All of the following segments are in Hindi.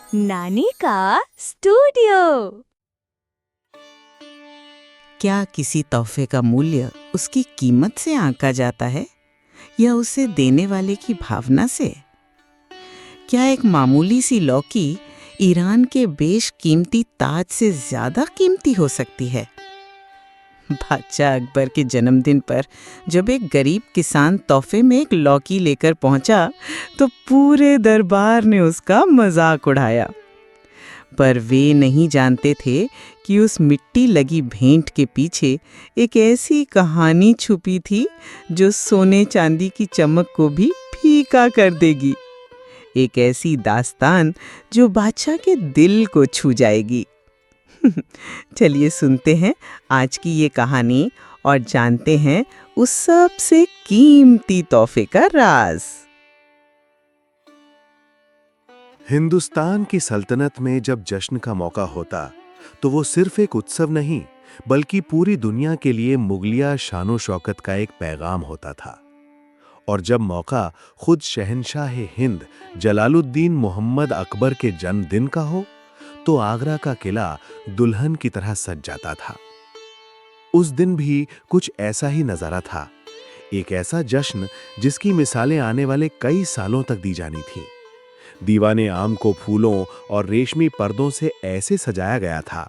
नानी का स्टूडियो। क्या किसी तोहफे का मूल्य उसकी कीमत से आंका जाता है या उसे देने वाले की भावना से? क्या एक मामूली सी लौकी ईरान के बेशकीमती ताज से ज्यादा कीमती हो सकती है? बादशाह अकबर के जन्मदिन पर जब एक गरीब किसान तोहफे में एक लौकी लेकर पहुंचा तो पूरे दरबार ने उसका मजाक उड़ाया। पर वे नहीं जानते थे कि उस मिट्टी लगी भेंट के पीछे एक ऐसी कहानी छुपी थी जो सोने चांदी की चमक को भी फीका कर देगी। एक ऐसी दास्तान जो बादशाह के दिल को छू जाएगी। चलिए सुनते हैं आज की ये कहानी और जानते हैं उस सबसे कीमती तोहफे का राज। हिंदुस्तान की सल्तनत में जब जश्न का मौका होता तो वो सिर्फ एक उत्सव नहीं बल्कि पूरी दुनिया के लिए मुगलिया शानो शौकत का एक पैगाम होता था। और जब मौका खुद शहंशाह हिंद जलालुद्दीन मोहम्मद अकबर के जन्मदिन का हो तो आगरा का किला दुल्हन की तरह सज जाता था। उस दिन भी कुछ ऐसा ही नजारा था, एक ऐसा जश्न जिसकी मिसालें आने वाले कई सालों तक दी जानी थी। दीवाने आम को फूलों और रेशमी पर्दों से ऐसे सजाया गया था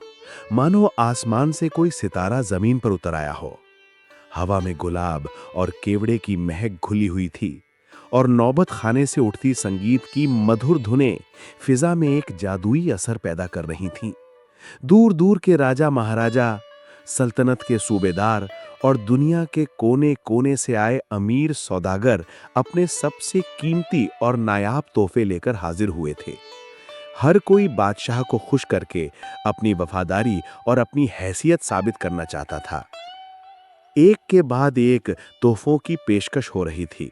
मानो आसमान से कोई सितारा जमीन पर उतर आया हो। हवा में गुलाब और केवड़े की महक घुली हुई थी और नौबत खाने से उठती संगीत की मधुर धुनें फिजा में एक जादुई असर पैदा कर रही थीं। दूर दूर के राजा महाराजा, सल्तनत के सूबेदार और दुनिया के कोने कोने से आए अमीर सौदागर अपने सबसे कीमती और नायाब तोहफे लेकर हाजिर हुए थे। हर कोई बादशाह को खुश करके अपनी वफादारी और अपनी हैसियत साबित करना चाहता था। एक के बाद एक तोहफों की पेशकश हो रही थी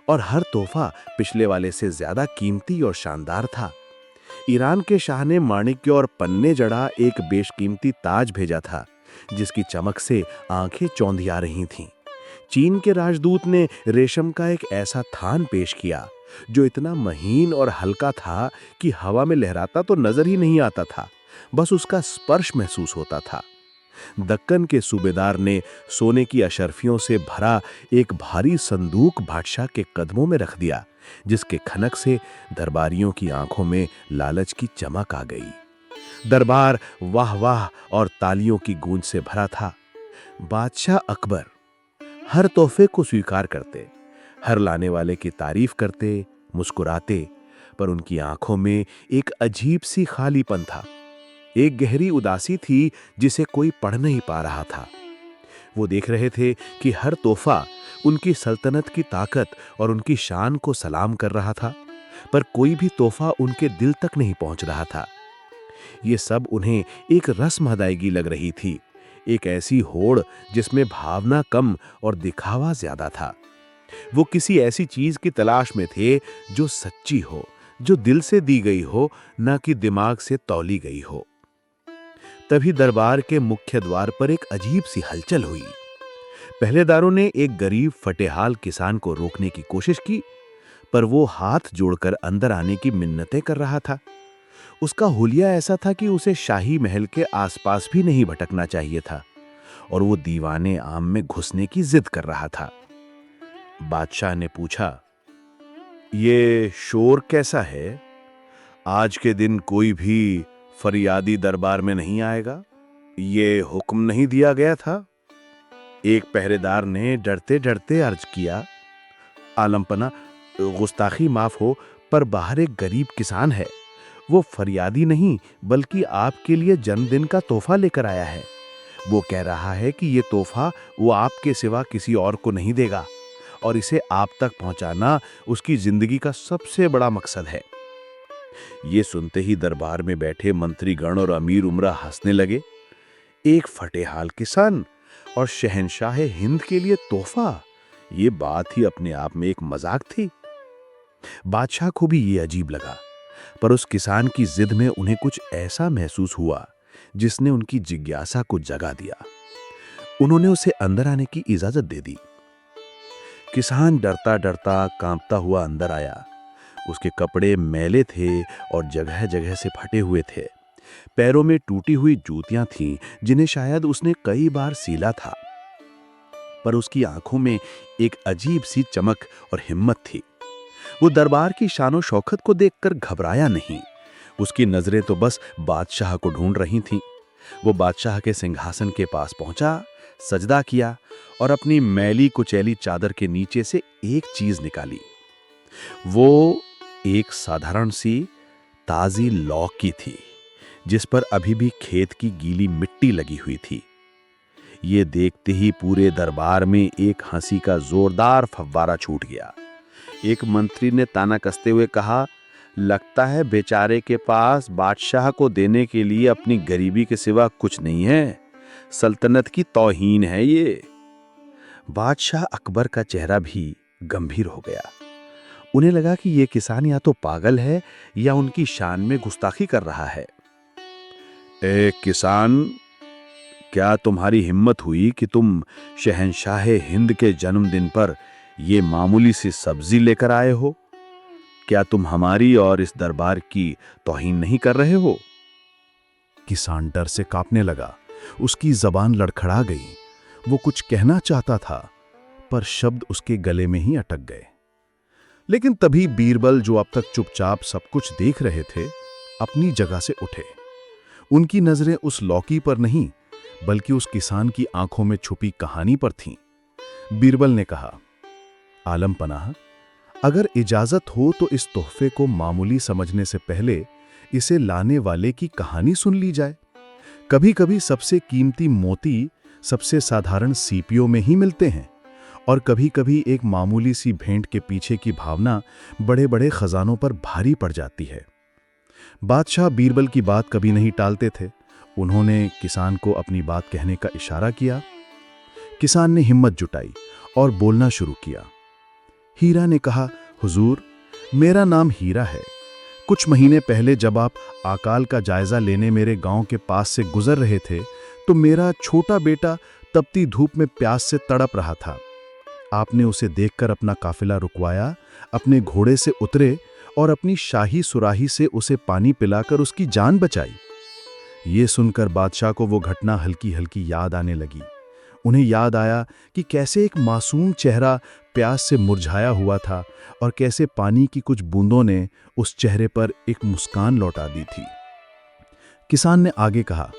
और हर तोहफा पिछले वाले से ज्यादा कीमती और शानदार था। ईरान के शाह ने माणिक्य और पन्ने जड़ा एक बेशकीमती ताज भेजा था जिसकी चमक से आंखें चौंधिया रही थीं। चीन के राजदूत ने रेशम का एक ऐसा थान पेश किया जो इतना महीन और हल्का था कि हवा में लहराता तो नजर ही नहीं आता था, बस उसका स्पर्श महसूस होता था। दक्कन के सूबेदार ने सोने की अशर्फियों से भरा एक भारी संदूक बादशाह के कदमों में रख दिया जिसके खनक से दरबारियों की आंखों में लालच की चमक आ गई। दरबार वाह वाह और तालियों की गूंज से भरा था। बादशाह अकबर हर तोहफे को स्वीकार करते, हर लाने वाले की तारीफ करते, मुस्कुराते, पर उनकी आंखों में एक अजीब सी खालीपन था, एक गहरी उदासी थी जिसे कोई पढ़ नहीं पा रहा था। वो देख रहे थे कि हर तोहफा उनकी सल्तनत की ताकत और उनकी शान को सलाम कर रहा था, पर कोई भी तोहफा उनके दिल तक नहीं पहुंच रहा था। ये सब उन्हें एक रस्म अदायगी लग रही थी, एक ऐसी होड़ जिसमें भावना कम और दिखावा ज्यादा था। वो किसी ऐसी चीज की तलाश में थे जो सच्ची हो, जो दिल से दी गई हो, ना कि दिमाग से तौली गई हो। तभी दरबार के मुख्य द्वार पर एक अजीब सी हलचल हुई। पहरेदारों ने एक गरीब फटेहाल किसान को रोकने की कोशिश की, पर वो हाथ जोड़कर अंदर आने की मिन्नतें कर रहा था। उसका हुलिया ऐसा था कि उसे शाही महल के आसपास भी नहीं भटकना चाहिए था और वो दीवाने आम में घुसने की जिद कर रहा था। बादशाह ने पूछा, ये शोर कैसा है? आज के दिन कोई भी फरियादी दरबार में नहीं आएगा, ये हुक्म नहीं दिया गया था? एक पहरेदार ने डरते डरते अर्ज किया, आलमपना, गुस्ताखी माफ हो, पर बाहर एक गरीब किसान है। वो फरियादी नहीं बल्कि आपके लिए जन्मदिन का तोहफा लेकर आया है। वो कह रहा है कि ये तोहफा वो आपके सिवा किसी और को नहीं देगा और इसे आप तक पहुंचाना उसकी जिंदगी का सबसे बड़ा मकसद है। ये सुनते ही दरबार में बैठे मंत्रीगण और अमीर उमरा हंसने लगे। एक फटेहाल किसान और शहंशाह हिंद के लिए तोहफा, ये बात ही अपने आप में एक मजाक थी। बादशाह को भी ये अजीब लगा, पर उस किसान की जिद में उन्हें कुछ ऐसा महसूस हुआ जिसने उनकी जिज्ञासा को जगा दिया। उन्होंने उसे अंदर आने की इजाजत दे दी। किसान डरता डरता कांपता हुआ अंदर आया। उसके कपड़े मैले थे और जगह जगह से फटे हुए थे। पैरों में टूटी हुई जूतियां थीं जिन्हें शायद उसने कई बार सीला था। पर उसकी आंखों में एक अजीब सी चमक और हिम्मत थी। वो दरबार की शानो शौकत को देखकर घबराया नहीं। उसकी नजरें तो बस बादशाह को ढूंढ रही थीं। वो बादशाह के सिंहासन के पास पहुंचा, सजदा किया और अपनी मैली कुचैली चादर के नीचे से एक चीज निकाली। वो एक साधारण सी ताजी लौकी थी जिस पर अभी भी खेत की गीली मिट्टी लगी हुई थी। ये देखते ही पूरे दरबार में एक हंसी का जोरदार फव्वारा छूट गया। एक मंत्री ने ताना कसते हुए कहा, लगता है बेचारे के पास बादशाह को देने के लिए अपनी गरीबी के सिवा कुछ नहीं है। सल्तनत की तौहीन है ये। बादशाह अकबर का चेहरा भी गंभीर हो गया। उन्हें लगा कि ये किसान या तो पागल है या उनकी शान में गुस्ताखी कर रहा है। ए किसान, क्या तुम्हारी हिम्मत हुई कि तुम शहंशाह हिंद के जन्मदिन पर ये मामूली सी सब्जी लेकर आए हो? क्या तुम हमारी और इस दरबार की तौहीन नहीं कर रहे हो? किसान डर से कांपने लगा। उसकी जबान लड़खड़ा गई। वो कुछ कहना चाहता था पर शब्द उसके गले में ही अटक गए। लेकिन तभी बीरबल, जो अब तक चुपचाप सब कुछ देख रहे थे, अपनी जगह से उठे। उनकी नजरें उस लौकी पर नहीं बल्कि उस किसान की आंखों में छुपी कहानी पर थीं। बीरबल ने कहा, आलम पनाह, अगर इजाजत हो तो इस तोहफे को मामूली समझने से पहले इसे लाने वाले की कहानी सुन ली जाए। कभी कभी सबसे कीमती मोती सबसे साधारण सीपियों में ही मिलते हैं और कभी कभी एक मामूली सी भेंट के पीछे की भावना बड़े बड़े खजानों पर भारी पड़ जाती है। बादशाह बीरबल की बात कभी नहीं टालते थे। उन्होंने किसान को अपनी बात कहने का इशारा किया। किसान ने हिम्मत जुटाई और बोलना शुरू किया। हीरा ने कहा, हुजूर, मेरा नाम हीरा है। कुछ महीने पहले जब आप अकाल का जायजा लेने मेरे गांव के पास से गुजर रहे थे तो मेरा छोटा बेटा तपती धूप में प्यास से तड़प रहा था। आपने उसे देखकर अपना काफिला रुकवाया, अपने घोड़े से उतरे और अपनी शाही सुराही से उसे पानी पिलाकर उसकी जान बचाई। ये सुनकर बादशाह को वो घटना हल्की हल्की याद आने लगी। उन्हें याद आया कि कैसे एक मासूम चेहरा प्यास से मुरझाया हुआ था और कैसे पानी की कुछ बूंदों ने उस चेहरे पर एक मुस्कान लौटा दी थी। किसान ने आगे कहा,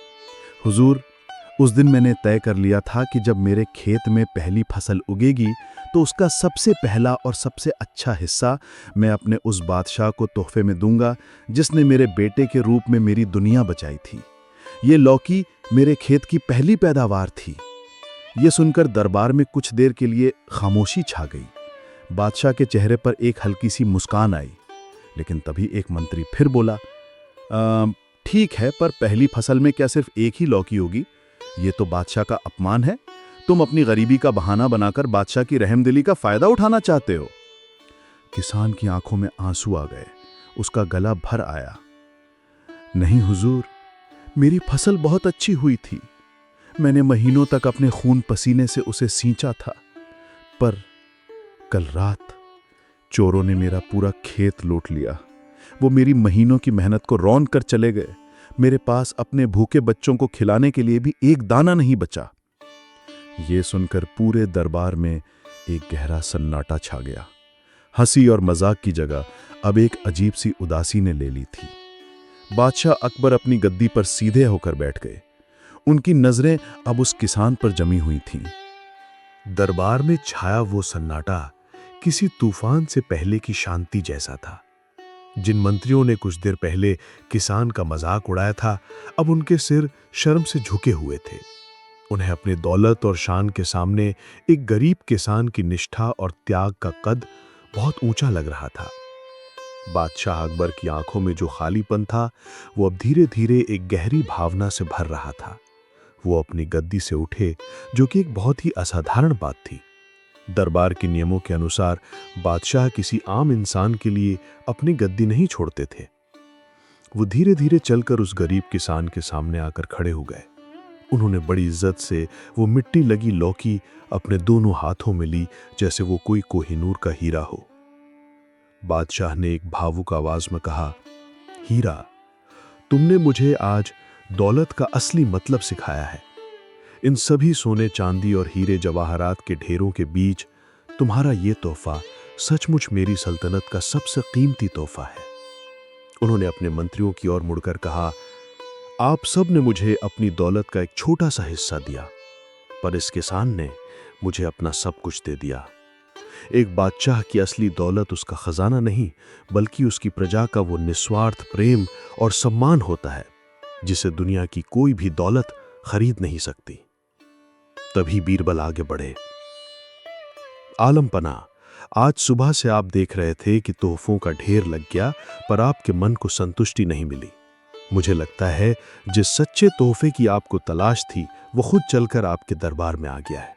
हुजूर, उस दिन मैंने तय कर लिया था कि जब मेरे खेत में पहली फसल उगेगी तो उसका सबसे पहला और सबसे अच्छा हिस्सा मैं अपने उस बादशाह को तोहफे में दूंगा जिसने मेरे बेटे के रूप में मेरी दुनिया बचाई थी। ये लौकी मेरे खेत की पहली पैदावार थी। ये सुनकर दरबार में कुछ देर के लिए खामोशी छा गई। बादशाह के चेहरे पर एक हल्की सी मुस्कान आई, लेकिन तभी एक मंत्री फिर बोला, ठीक है, पर पहली फसल में क्या सिर्फ एक ही लौकी होगी? ये तो बादशाह का अपमान है। तुम अपनी गरीबी का बहाना बनाकर बादशाह की रहमदिली का फायदा उठाना चाहते हो। किसान की आंखों में आंसू आ गए। उसका गला भर आया। नहीं हुजूर, मेरी फसल बहुत अच्छी हुई थी। मैंने महीनों तक अपने खून पसीने से उसे सींचा था, पर कल रात चोरों ने मेरा पूरा खेत लूट लिया। वो मेरी महीनों की मेहनत को रौंद कर चले गए। मेरे पास अपने भूखे बच्चों को खिलाने के लिए भी एक दाना नहीं बचा। ये सुनकर पूरे दरबार में एक गहरा सन्नाटा छा गया। हंसी और मजाक की जगह अब एक अजीब सी उदासी ने ले ली थी। बादशाह अकबर अपनी गद्दी पर सीधे होकर बैठ गए। उनकी नजरें अब उस किसान पर जमी हुई थीं। दरबार में छाया वो सन्नाटा किसी तूफान से पहले की शांति जैसा था। जिन मंत्रियों ने कुछ देर पहले किसान का मजाक उड़ाया था, अब उनके सिर शर्म से झुके हुए थे। उन्हें अपने दौलत और शान के सामने एक गरीब किसान की निष्ठा और त्याग का कद बहुत ऊंचा लग रहा था। बादशाह अकबर की आंखों में जो खालीपन था, वो अब धीरे धीरे एक गहरी भावना से भर रहा था। वो अपनी गद्दी से उठे, जो कि एक बहुत ही असाधारण बात थी। दरबार के नियमों के अनुसार बादशाह किसी आम इंसान के लिए अपनी गद्दी नहीं छोड़ते थे। वो धीरे धीरे चलकर उस गरीब किसान के सामने आकर खड़े हो गए। उन्होंने बड़ी इज्जत से वो मिट्टी लगी लौकी अपने दोनों हाथों में ली, जैसे वो कोई कोहिनूर का हीरा हो। बादशाह ने एक भावुक आवाज में कहा, हीरा, तुमने मुझे आज दौलत का असली मतलब सिखाया है। इन सभी सोने चांदी और हीरे जवाहरात के ढेरों के बीच तुम्हारा ये तोहफा सचमुच मेरी सल्तनत का सबसे कीमती तोहफा है। उन्होंने अपने मंत्रियों की ओर मुड़कर कहा, आप सब ने मुझे अपनी दौलत का एक छोटा सा हिस्सा दिया, पर इस किसान ने मुझे अपना सब कुछ दे दिया। एक बादशाह की असली दौलत उसका खजाना नहीं, बल्कि उसकी प्रजा का वो निस्वार्थ प्रेम और सम्मान होता है जिसे दुनिया की कोई भी दौलत खरीद नहीं सकती। तभी बीरबल आगे बढ़े। आलमपना, आज सुबह से आप देख रहे थे कि तोहफों का ढेर लग गया, पर आपके मन को संतुष्टि नहीं मिली। मुझे लगता है जिस सच्चे तोहफे की आपको तलाश थी वो खुद चलकर आपके दरबार में आ गया है।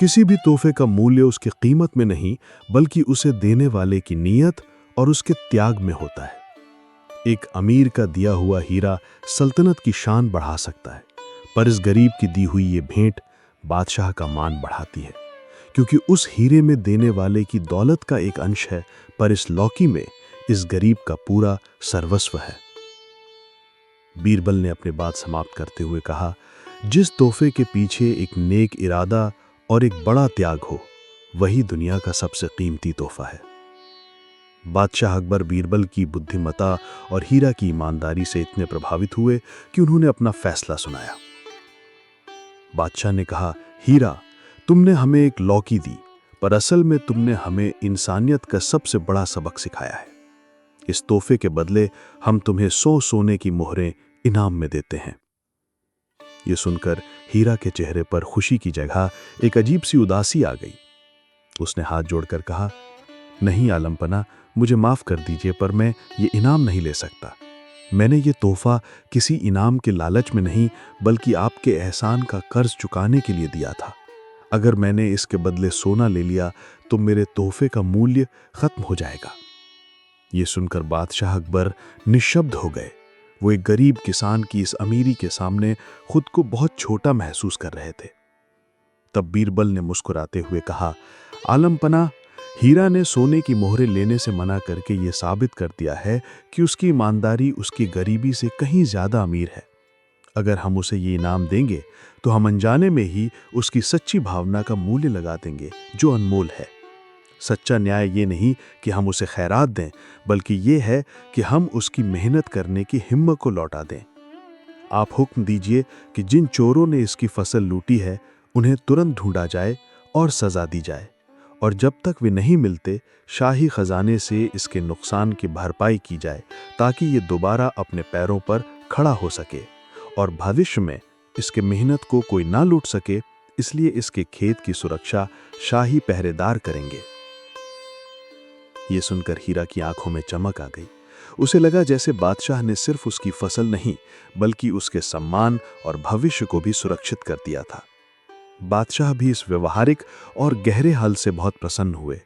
किसी भी तोहफे का मूल्य उसकी कीमत में नहीं, बल्कि उसे देने वाले की नीयत और उसके त्याग में होता है। एक अमीर का दिया हुआ हीरा सल्तनत की शान बढ़ा सकता है, पर इस गरीब की दी हुई ये भेंट बादशाह का मान बढ़ाती है, क्योंकि उस हीरे में देने वाले की दौलत का एक अंश है, पर इस लौकी में इस गरीब का पूरा सर्वस्व है। बीरबल ने अपनी बात समाप्त करते हुए कहा, जिस तोहफे के पीछे एक नेक इरादा और एक बड़ा त्याग हो, वही दुनिया का सबसे कीमती तोहफा है। बादशाह अकबर बीरबल की बुद्धिमत्ता और हीरा की ईमानदारी से इतने प्रभावित हुए कि उन्होंने अपना फैसला सुनाया। बादशाह ने कहा, हीरा, तुमने हमें एक लौकी दी, पर असल में तुमने हमें इंसानियत का सबसे बड़ा सबक सिखाया है। इस तोहफे के बदले हम तुम्हें 100 सोने की मोहरें इनाम में देते हैं। ये सुनकर हीरा के चेहरे पर खुशी की जगह एक अजीब सी उदासी आ गई। उसने हाथ जोड़कर कहा, नहीं आलमपना, मुझे माफ कर दीजिए, पर मैं ये इनाम नहीं ले सकता। मैंने ये तोहफा किसी इनाम के लालच में नहीं, बल्कि आपके एहसान का कर्ज चुकाने के लिए दिया था। अगर मैंने इसके बदले सोना ले लिया तो मेरे तोहफे का मूल्य खत्म हो जाएगा। ये सुनकर बादशाह अकबर निशब्द हो गए। वो एक गरीब किसान की इस अमीरी के सामने खुद को बहुत छोटा महसूस कर रहे थे। तब बीरबल ने मुस्कुराते हुए कहा, आलमपना, हीरा ने सोने की मोहरें लेने से मना करके ये साबित कर दिया है कि उसकी ईमानदारी उसकी गरीबी से कहीं ज्यादा अमीर है। अगर हम उसे ये इनाम देंगे तो हम अनजाने में ही उसकी सच्ची भावना का मूल्य लगा देंगे, जो अनमोल है। सच्चा न्याय ये नहीं कि हम उसे खैरात दें, बल्कि ये है कि हम उसकी मेहनत करने की हिम्मत को लौटा दें। आप हुक्म दीजिए कि जिन चोरों ने इसकी फसल लूटी है उन्हें तुरंत ढूंढा जाए और सजा दी जाए, और जब तक वे नहीं मिलते शाही खजाने से इसके नुकसान की भरपाई की जाए, ताकि ये दोबारा अपने पैरों पर खड़ा हो सके और भविष्य में इसके मेहनत को कोई ना लूट सके। इसलिए इसके खेत की सुरक्षा शाही पहरेदार करेंगे। ये सुनकर हीरा की आंखों में चमक आ गई। उसे लगा जैसे बादशाह ने सिर्फ उसकी फसल नहीं, बल्कि उसके सम्मान और भविष्य को भी सुरक्षित कर दिया था। बादशाह भी इस व्यवहारिक और गहरे हल से बहुत प्रसन्न हुए।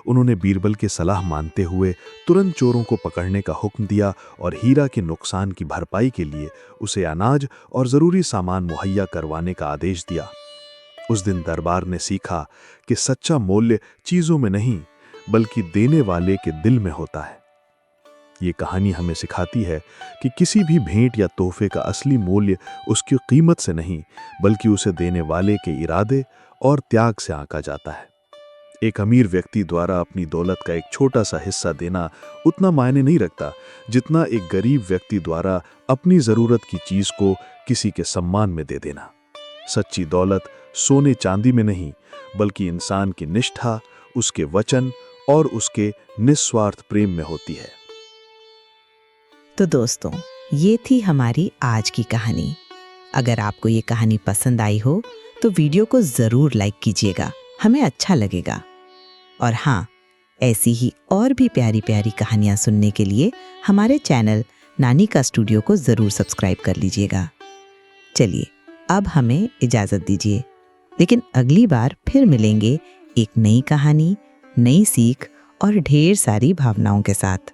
उन्होंने बीरबल की सलाह मानते हुए तुरंत चोरों को पकड़ने का हुक्म दिया और हीरा के नुकसान की भरपाई के लिए उसे अनाज और जरूरी सामान मुहैया करवाने का आदेश दिया। उस दिन दरबार ने सीखा कि सच्चा मूल्य चीजों में नहीं, बल्कि देने वाले के दिल में होता है। ये कहानी हमें सिखाती है कि किसी भी भेंट या तोहफे का असली मूल्य उसकी कीमत से नहीं, बल्कि उसे देने वाले के इरादे और त्याग से आंका जाता है। एक अमीर व्यक्ति द्वारा अपनी दौलत का एक छोटा सा हिस्सा देना उतना मायने नहीं रखता जितना एक गरीब व्यक्ति द्वारा अपनी जरूरत की चीज को किसी के सम्मान में दे देना। सच्ची दौलत सोने चांदी में नहीं, बल्कि इंसान की निष्ठा, उसके वचन और उसके निस्वार्थ प्रेम में होती है। तो दोस्तों, ये थी हमारी आज की कहानी। अगर आपको ये कहानी पसंद आई हो तो वीडियो को जरूर लाइक कीजिएगा, हमें अच्छा लगेगा। और हाँ, ऐसी ही और भी प्यारी प्यारी कहानियाँ सुनने के लिए हमारे चैनल नानी का स्टूडियो को जरूर सब्सक्राइब कर लीजिएगा। चलिए, अब हमें इजाजत दीजिए, लेकिन अगली बार फिर मिलेंगे एक नई कहानी, नई सीख और ढेर सारी भावनाओं के साथ।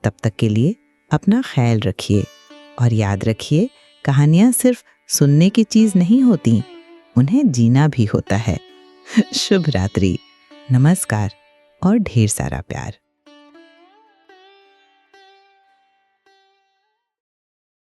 तब तक के लिए अपना ख्याल रखिए और याद रखिए, कहानियाँ सिर्फ सुनने की चीज नहीं होती, उन्हें जीना भी होता है। शुभ रात्रि, नमस्कार और ढेर सारा प्यार।